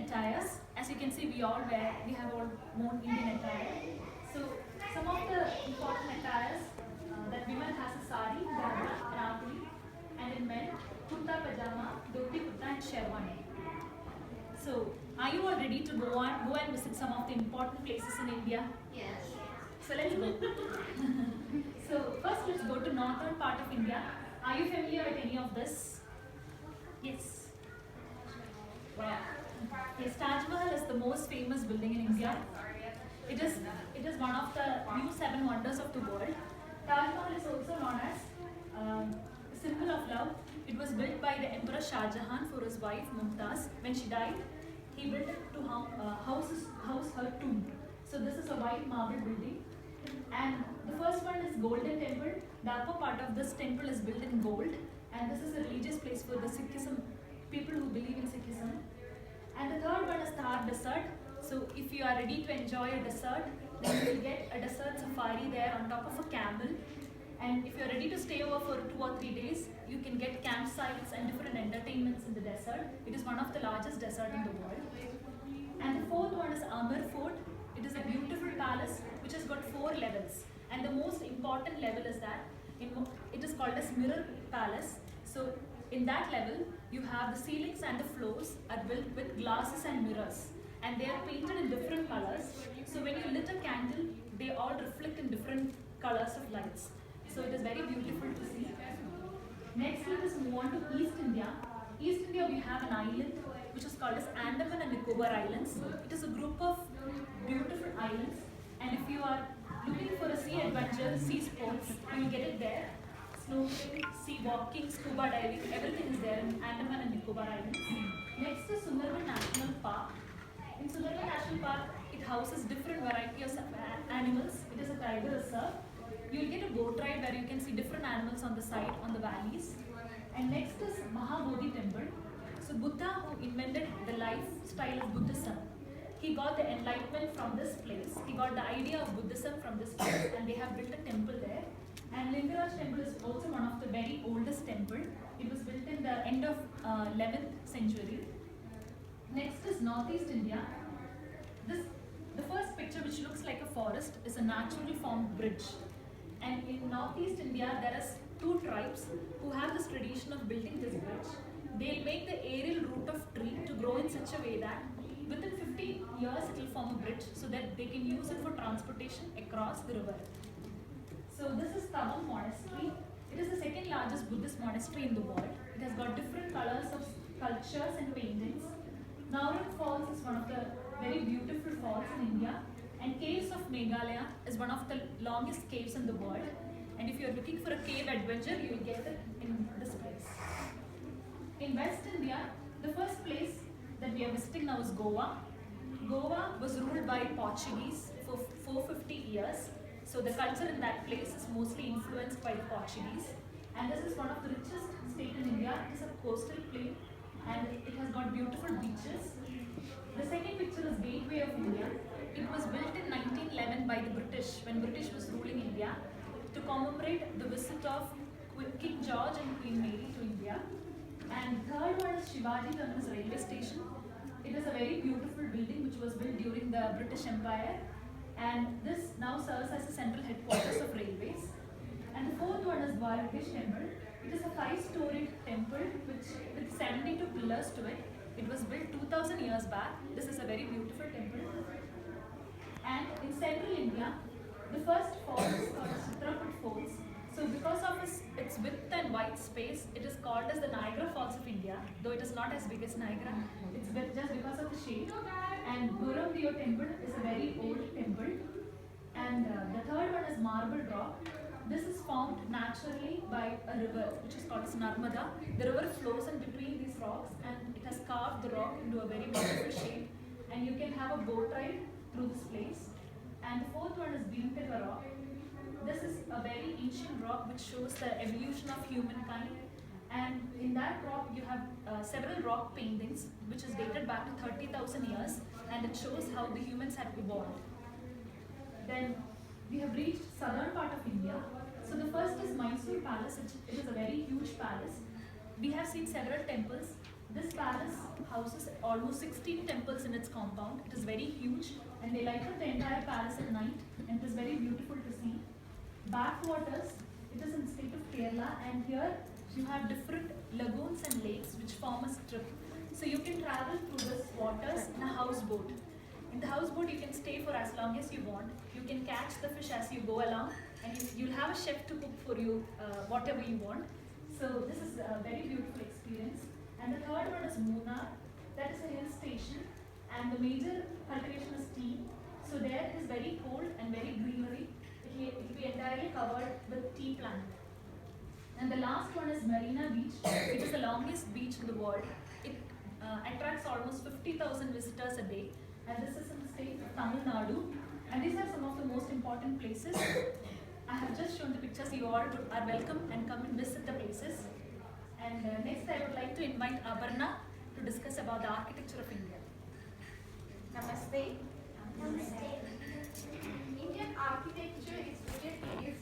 attires. As you can see, we have all worn Indian attire. So some of the important attires that women has a sari, ghagra, anarkali, and in men, kurta pajama, dhoti kurta, and sherwani. So, are you all ready to go and visit some of the important places in India? Yes. So let's go. So first, let's go to northern part of India. Are you familiar with any of this? Yes. Wow. Yes, Taj Mahal is the most famous building in India. It is one of the new seven wonders of the world. Taj Mahal is also known as symbol of love. It was built by the Emperor Shah Jahan for his wife Mumtaz. When she died, he built it to house her tomb. So this is a white marble building. And the first one is Golden Temple. The upper part of this temple is built in gold, and this is a religious place for the Sikhism, people who believe in Sikhism. And the third one is Thar Desert. So if you are ready to enjoy a desert, then you will get a desert safari there on top of a camel. And if you are ready to stay over for 2 or 3 days, you can get campsites and different entertainments in the desert. It is one of the largest desert in the world. And the fourth one is Amber Fort. It is a beautiful palace which has got 4 levels. And the most important level is that it is called as Mirror Palace. So in that level, you have the ceilings and the floors are built with glasses and mirrors. And they are painted in different colors. So when you lit a candle, they all reflect in different colors of lights. So it is very beautiful to see. Next, let us move on to East India. East India, we have an island which is called as Andaman and Nicobar Islands. It is a group of beautiful islands, and if you are looking for a sea adventure, sea sports, you will get it there. Snorkeling, sea walking, scuba diving, everything is there in Andaman and Nicobar Islands. Next is Sundarban National Park. In Sundarban National Park, it houses different varieties of animals. It is a tiger reserve. You will get a boat ride where you can see different animals on the side, on the valleys. And next is Mahabodhi Temple. So Buddha, who invented the lifestyle of Buddhism, he got the enlightenment from this place. He got the idea of Buddhism from this place, and they have built a temple there. And Lingaraj temple is also one of the very oldest temple. It was built in the end of 11th century. Next is Northeast India. The first picture, which looks like a forest, is a naturally formed bridge. And in Northeast India, there is 2 tribes who have this tradition of building this bridge. They'll make the aerial root of tree to grow in such a way that within 50 years it will form a bridge so that they can use it for transportation across the river. So this is Tabam Monastery. It is the second largest Buddhist monastery in the world. It has got different colors of sculptures and paintings. Naurung Falls is one of the very beautiful falls in India. And Caves of Meghalaya is one of the longest caves in the world. And if you are looking for a cave adventure, you will get it in this place. In West India, the first place that we are visiting now is Goa. Goa was ruled by Portuguese for 450 years. So the culture in that place is mostly influenced by the Portuguese. And this is one of the richest states in India. It is a coastal plain and it has got beautiful beaches. The second picture is Gateway of India. It was built in 1911 by the British, when British was ruling India, to commemorate the visit of King George and Queen Mary to India. And third one is Shivaji Terminus Railway Station. It is a very beautiful building which was built during the British Empire, and this now serves as a central headquarters of railways. And the fourth one is Dwarkesh Temple. It is a 5-storied temple with 72 pillars to it. It was built 2000 years back. This is a very beautiful temple. And in central India, the first falls is called Chitraput Falls. So because of its width and wide space, it is called as the Niagara Falls of India, though it is not as big as Niagara. It's just because of the shape. And Goravdeo Temple is a very old temple. And the third one is Marble Rock. This is formed naturally by a river, which is called as Narmada. The river flows in between these rocks, and it has carved the rock into a very beautiful shape. And you can have a boat ride through this place. And the fourth one is Bhimbetka Rock. This is a very ancient rock which shows the evolution of humankind. And in that rock, you have several rock paintings which is dated back to 30,000 years, and it shows how the humans have evolved. Then we have reached southern part of India. So the first is Mysore Palace, which it is a very huge palace. We have seen several temples. This palace houses almost 16 temples in its compound. It is very huge and they light up the entire palace at night and it is very beautiful to see. Backwaters, it is in the state of Kerala and here you have different lagoons and lakes which form a strip. So you can travel through this waters in a houseboat. In the houseboat you can stay for as long as you want. You can catch the fish as you go along and you'll have a chef to cook for you whatever you want. So this is a very beautiful experience. And the third one is Munnar. That is a hill station and the major cultivation is tea. So there it is very cold and very greenery. It will be entirely covered with tea plant. And the last one is Marina Beach. It is the longest beach in the world. It attracts almost 50,000 visitors a day. And this is in the state of Tamil Nadu. And these are some of the most important places. I have just shown the pictures. You all are welcome and come and visit the places. And next I would like to invite Abarna to discuss about the architecture of India. Namaste. Namaste. Indian architecture is rooted in its